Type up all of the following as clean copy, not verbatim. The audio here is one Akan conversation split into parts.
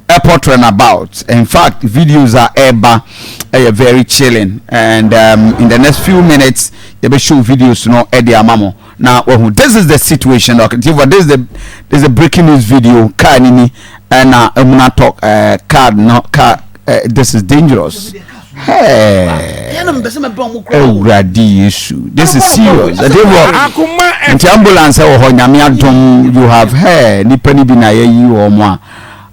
airport runabout. In fact, videos are very chilling, and in the next few minutes they will show videos Eddie Amamo. Now this is the situation. Okay, this is a breaking news video. Car nini and I'm talk car. This is dangerous. Hey, issue. This is serious. The ambulance you have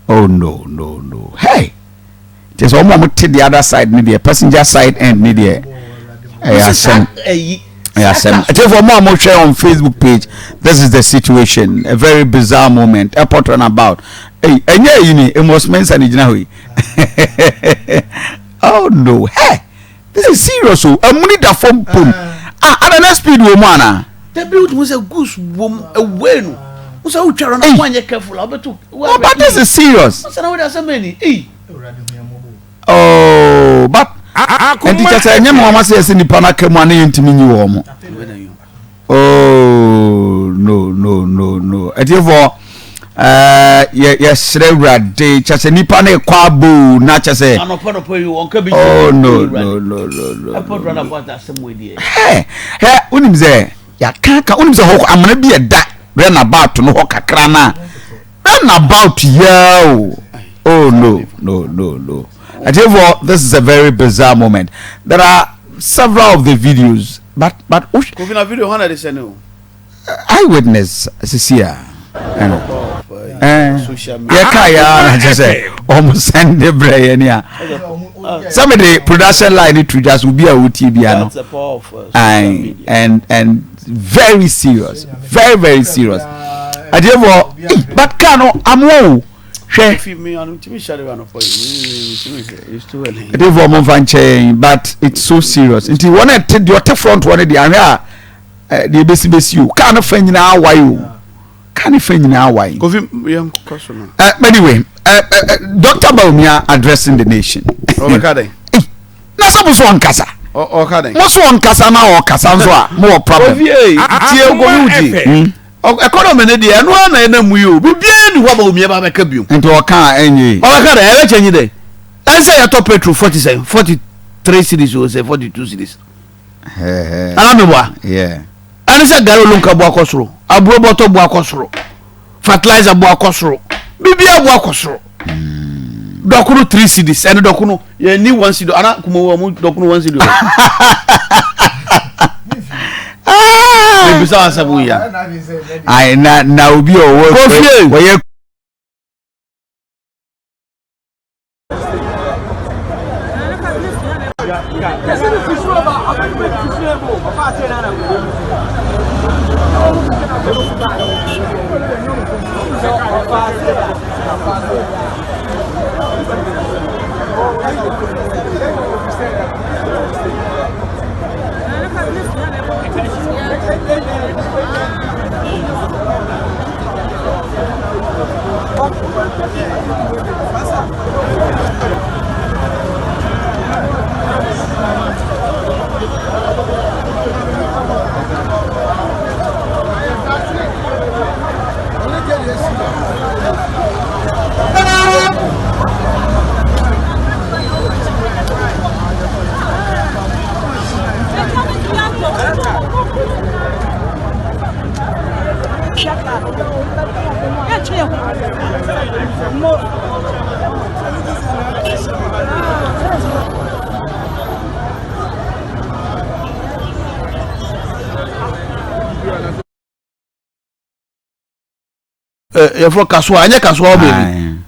oh no. Hey, there's almost the other side, maybe a passenger side and maybe yes, for more share on Facebook page. This is the situation. A very bizarre moment. Airport runabout. Hey, and yeah, it must mention it. Oh no. Hey, this is serious. I'm money the phone pum. And the speed woman. The build was a goose woman, a whale. Was out there on one careful. Oh, but this is serious. So many. Oh, but and teacher said, "Mama says in the Panaka money into me." Oh no. And therefore, yes, day. Just any pane kwabu, not just say. Oh no. Hey, unim say, ya can't. Unim say, I'm gonna be a da. Run about to know Kakrana. Run about you. Oh no. And therefore, this is a very bizarre moment. There are several of the videos, but video eyewitness Cecilia. Yeah, just say almost send the brain. Some of the production line it just will be a UTB and very serious, very serious. I therefore, but Kano, I'm low. But it's so serious. Until one at the front one the area, the basic you can't find now why you can't find now why. Anyway, Dr. Baumia addressing the nation. That's almost one casa. Most one casa now or Casanza more problem. Economy na dia no na na mu yo bibia ni wa ba omi ba meka biom enti o kan enyi o ka da e chenyi dey ense ya top petrol 47 43 cities o say 42 cities ana me boa ana se garo lunka bo akosoro aburo boto bo akosoro fertilizer bo akosoro bibia bo akosoro dokunu 3 cities ene dokunu ye ni 1 city ana kuma mu dokunu 1 city I now be your work. You for kaswa anya kaswa baby